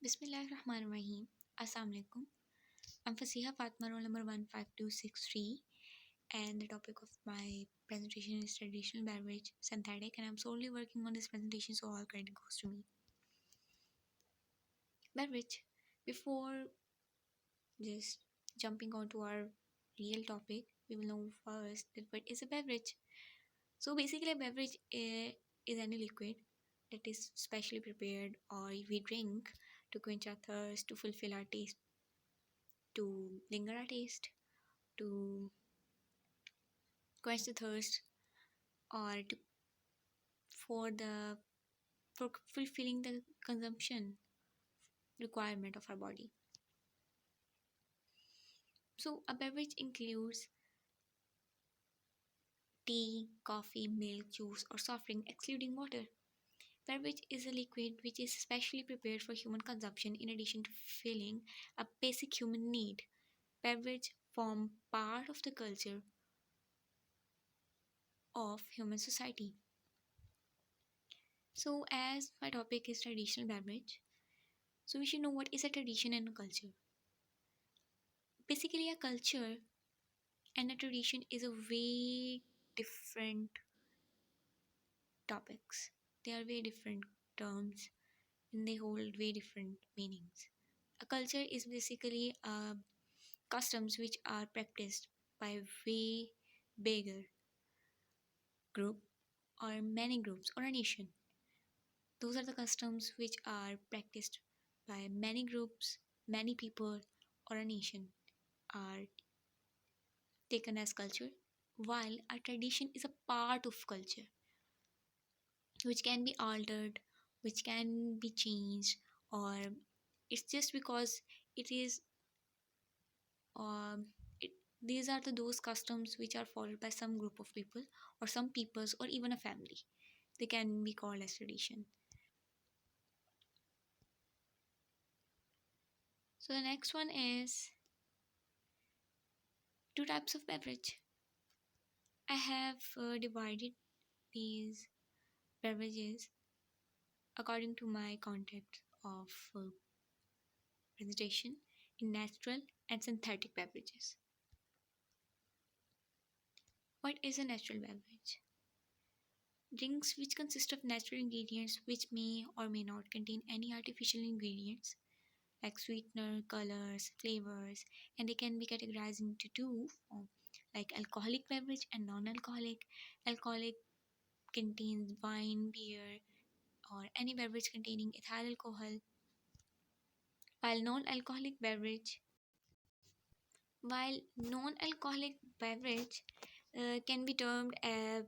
Bismillahirrahmanirrahim. Assalamu alaikum. I'm Fasiha Fatma, roll number 15263, and the topic of my presentation is traditional beverage synthetic, and I'm solely working on this presentation, so all credit goes to me. Beverage. Before just jumping on to our real topic, we will know first that what is a beverage. So basically, a beverage is any liquid that is specially prepared or we drink to quench our thirst, to fulfill our taste, to linger our taste, to quench the thirst, or to, for the for fulfilling the consumption requirement of our body. So a beverage includes tea, coffee, milk, juice, or soft drink, excluding water. Beverage is a liquid which is specially prepared for human consumption in addition to filling a basic human need. Beverage form part of the culture of human society. So as my topic is traditional beverage, so we should know what is a tradition and a culture. Basically, a culture and a tradition is a way different topics. They are way different terms and they hold way different meanings. A culture is basically customs which are practiced by a way bigger group or many groups or a nation. Those are the customs which are practiced by many groups, many people, or a nation are taken as culture, while a tradition is a part of culture which can be altered, which can be changed, or it's just because it is um, it, these are those customs which are followed by some group of people or some peoples or even a family. They can be called as tradition. So the next one is two types of beverage. I have divided these beverages according to my concept of presentation in natural and synthetic beverages. What is a natural beverage? Drinks which consist of natural ingredients which may or may not contain any artificial ingredients like sweetener, colors, flavors, and they can be categorized into two like alcoholic beverage and non-alcoholic. Alcoholic contains wine, beer, or any beverage containing ethyl alcohol, while non-alcoholic beverage can be termed as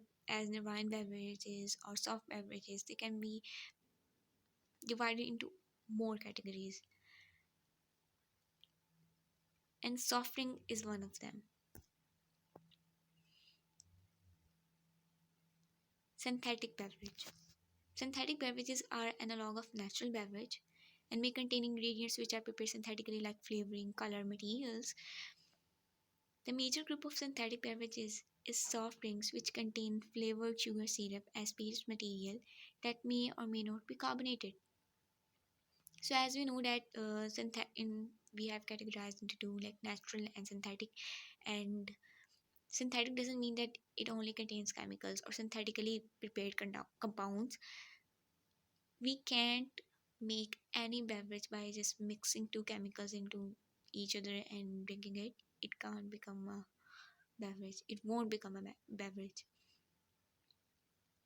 the wine beverages or soft beverages. They can be divided into more categories, and soft drink is one of them. Synthetic beverage. Synthetic beverages are analog of natural beverage and may contain ingredients which are prepared synthetically like flavoring, color, materials. The major group of synthetic beverages is soft drinks which contain flavored sugar syrup as base material that may or may not be carbonated. So as we know that we have categorized into two like natural and synthetic, and synthetic doesn't mean that it only contains chemicals or synthetically prepared compounds. We can't make any beverage by just mixing two chemicals into each other and drinking it. It can't become a beverage. It won't become a beverage.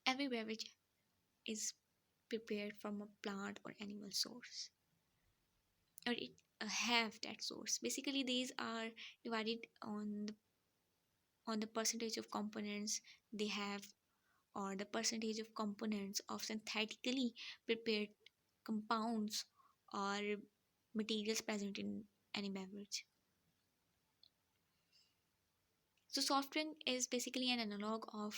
Every beverage is prepared from a plant or animal source, or it have that source. Basically, these are divided on the percentage of components they have, or the percentage of components of synthetically prepared compounds or materials present in any beverage. So soft drink is basically an analog of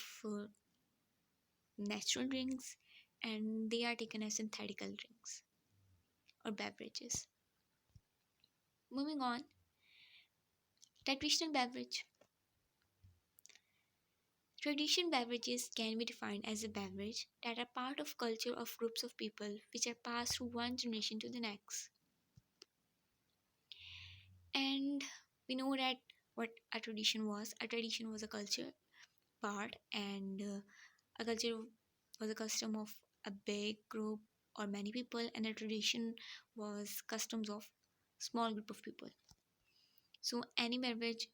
natural drinks, and they are taken as synthetical drinks or beverages. Moving on, traditional beverage. Traditional beverages can be defined as a beverage that are part of culture of groups of people which are passed through one generation to the next. And we know that what a tradition was. A tradition was a culture part, and a culture was a custom of a big group or many people, and a tradition was customs of small group of people. So any beverage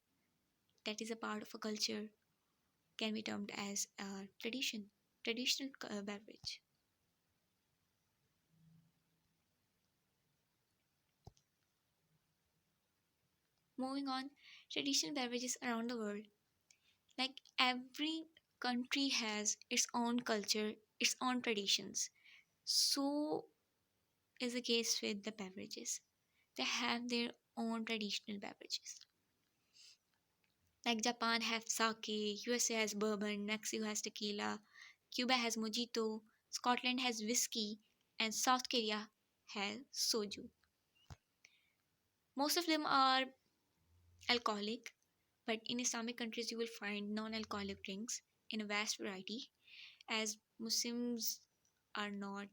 that is a part of a culture can be termed as a traditional beverage. Moving on, traditional beverages around the world. Like every country has its own culture, its own traditions. So is the case with the beverages. They have their own traditional beverages. Like Japan has sake, USA has bourbon, Mexico has tequila, Cuba has mojito, Scotland has whiskey, and South Korea has soju. Most of them are alcoholic, but in Islamic countries you will find non-alcoholic drinks in a vast variety, as Muslims are not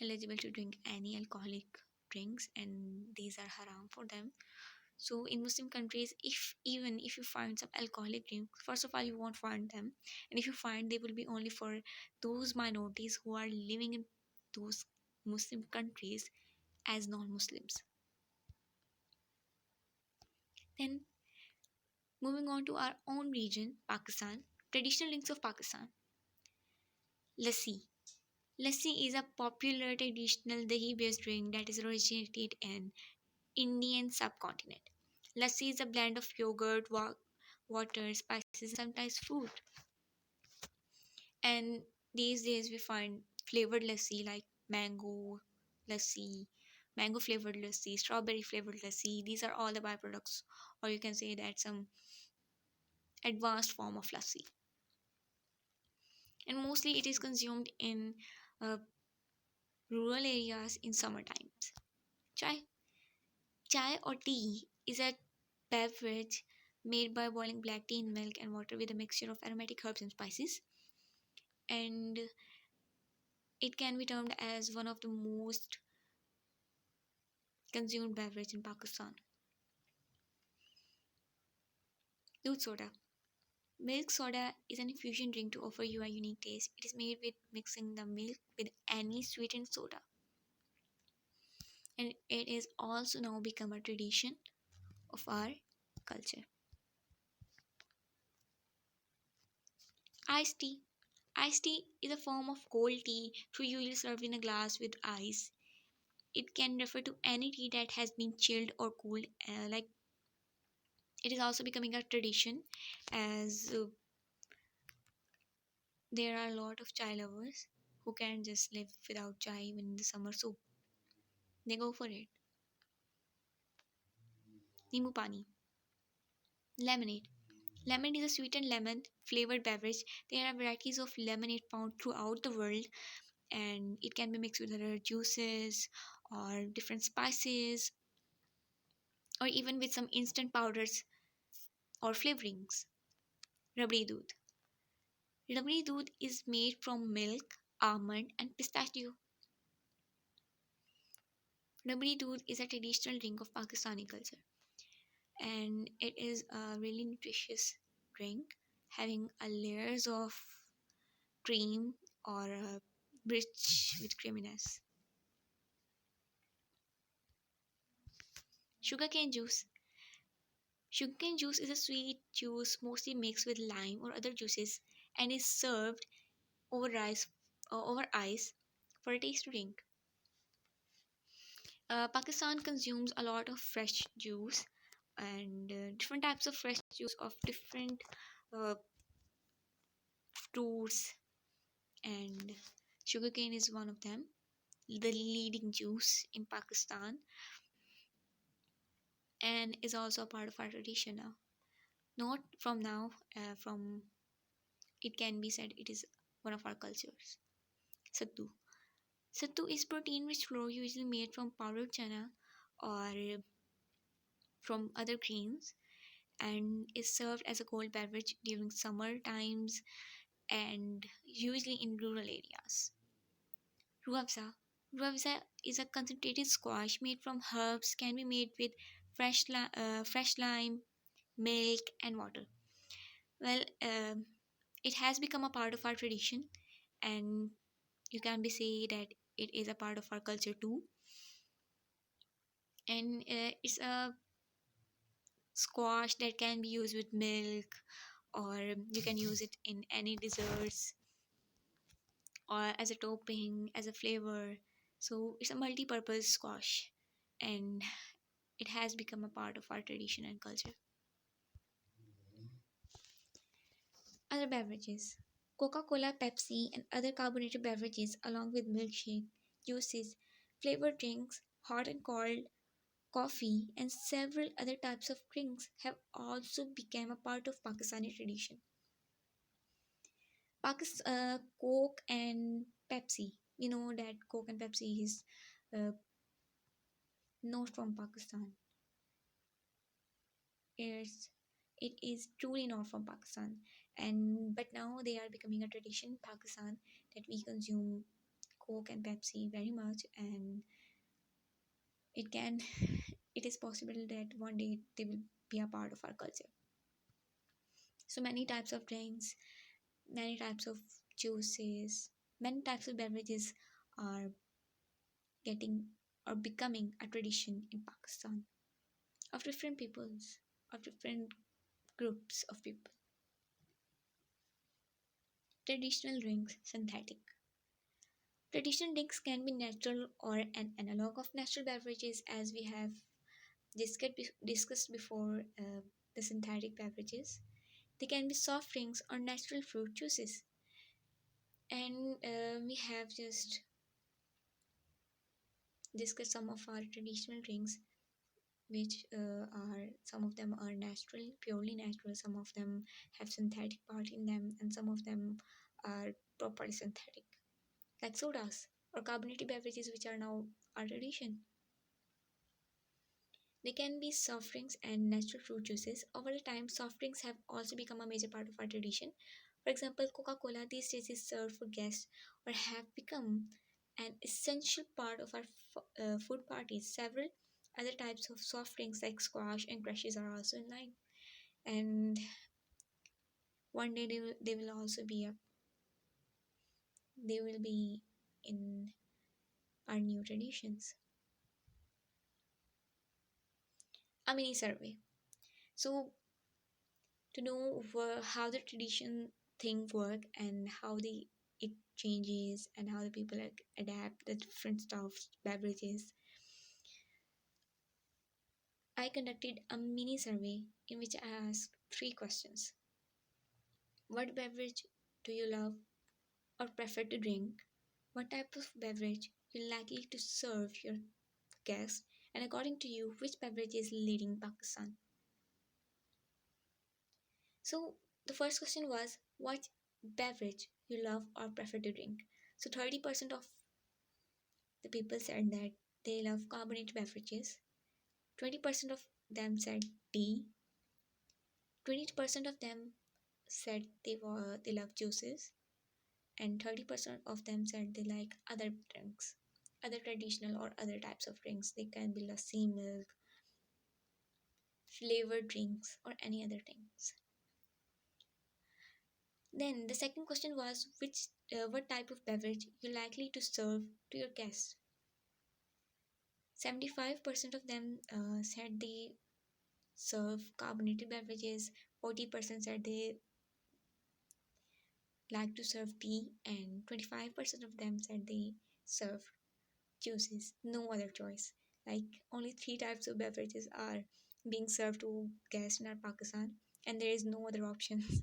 eligible to drink any alcoholic drinks and these are haram for them. So in Muslim countries, if even if you find some alcoholic drinks, first of all you won't find them, and if you find, they will be only for those minorities who are living in those Muslim countries as non-Muslims. Then moving on to our own region, Pakistan. Traditional drinks of Pakistan. Lassi. Lassi is a popular traditional dahi-based drink that is originated in Indian subcontinent. Lassi is a blend of yogurt, water, spices, and sometimes fruit. And these days we find flavored lassi like lassi, mango flavored lassi, strawberry flavored lassi. These are all the byproducts, or you can say that some advanced form of lassi. And mostly it is consumed in uh, rural areas in summer times. Chai. Chai or tea is a beverage made by boiling black tea in milk and water with a mixture of aromatic herbs and spices. And it can be termed as one of the most consumed beverage in Pakistan. Doodh soda. Milk soda is an infusion drink to offer you a unique taste. It is made with mixing the milk with any sweetened soda. And it is also now become a tradition of our culture. Iced tea. Iced tea is a form of cold tea usually served in a glass with ice. It can refer to any tea that has been chilled or cooled. Like it is also becoming a tradition as there are a lot of chai lovers who can just live without chai even in the summer, so they go for it. Nimu pani. Lemonade. Lemonade is a sweetened lemon flavored beverage. There are varieties of lemonade found throughout the world, and it can be mixed with other juices or different spices, or even with some instant powders or flavorings. Rabdi doodh. Rabdi doodh is made from milk, almond, and pistachio. Rabdi doodh is a traditional drink of Pakistani culture, and it is a really nutritious drink having a layers of cream or rich with creaminess. Sugarcane juice. Sugarcane juice is a sweet juice mostly mixed with lime or other juices and is served over ice for a tasty drink. Pakistan consumes a lot of fresh juice and different types of fresh juice of different uh, fruits, and sugarcane is one of them, the leading juice in Pakistan, and is also a part of our tradition now. Not from now, from it can be said it is one of our cultures. Sattu. Sattu is protein-rich flour usually made from powdered chana or from other grains and is served as a cold beverage during summer times and usually in rural areas. Ruafza. Ruafza is a concentrated squash made from herbs, can be made with fresh lime, milk, and water. Well, it has become a part of our tradition, and you can be say that it is a part of our culture too. And it's a squash that can be used with milk, or you can use it in any desserts, or as a topping, as a flavor. So it's a multi-purpose squash, and it has become a part of our tradition and culture. Other beverages: Coca Cola, Pepsi, and other carbonated beverages, along with milkshake, juices, flavored drinks, hot and cold, coffee, and several other types of drinks have also become a part of Pakistani tradition. Coke and Pepsi. You know that Coke and Pepsi is uh, not from Pakistan. It's it is truly not from Pakistan, and but now they are becoming a tradition in Pakistan that we consume Coke and Pepsi very much, and it can it is possible that one day they will be a part of our culture. So many types of drinks, many types of juices, many types of beverages are getting or becoming a tradition in Pakistan of different peoples, of different groups of people. Traditional drinks, synthetic. Traditional drinks can be natural or an analog of natural beverages, as we have discussed before the synthetic beverages. They can be soft drinks or natural fruit juices. And we have just discussed some of our traditional drinks, which are some of them are natural, purely natural, some of them have synthetic part in them, and some of them are properly synthetic, like sodas or carbonated beverages, which are now our tradition. They can be soft drinks and natural fruit juices. Over the time, soft drinks have also become a major part of our tradition. For example, Coca Cola these days is served for guests or have become an essential part of our food parties. Several other types of soft drinks like squash and crushes are also in line. And one day they will also be up. They will be in our new traditions. A mini survey. So to know how the tradition thing work and how the it changes and how the people like adapt the different stuffs beverages, I conducted a mini survey in which I asked three questions. What beverage do you love or prefer to drink? What type of beverage you're likely to serve your guests? And according to you, which beverage is leading Pakistan? So the first question was what beverage you love or prefer to drink. So 30% of the people said that they love carbonated beverages. 20% of them said tea. 20% of them said they love juices, and 30% of them said they like other drinks, other traditional or other types of drinks. They can be lassi, milk, flavored drinks, or any other drinks. Then the second question was what type of beverage you're likely to serve to your guests. 75% of them said they serve carbonated beverages. 40% said they like to serve tea, and 25% of them said they serve juices. No other choice. Like only three types of beverages are being served to guests in our Pakistan, and there is no other options.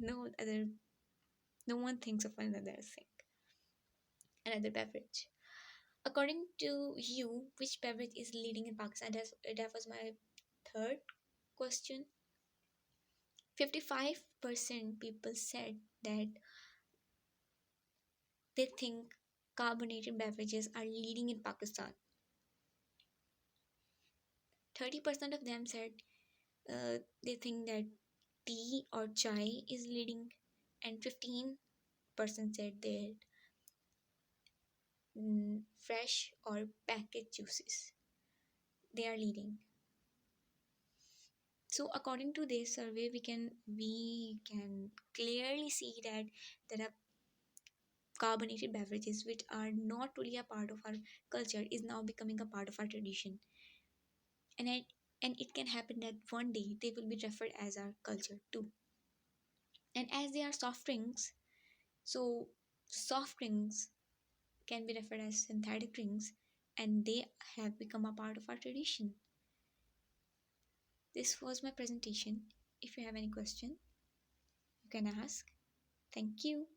no other. No one thinks of another thing, another beverage. According to you, which beverage is leading in Pakistan? That was my third question. 55% people said that they think carbonated beverages are leading in Pakistan. 30% of them said they think that tea or chai is leading, and 15% said that fresh or packaged juices. They are leading. So according to this survey, we can clearly see that there are carbonated beverages which are not really a part of our culture is now becoming a part of our tradition, and it can happen that one day they will be referred as our culture too. And as they are soft drinks, so soft drinks can be referred as synthetic drinks, and they have become a part of our tradition. This was my presentation. If you have any question, you can ask. Thank you.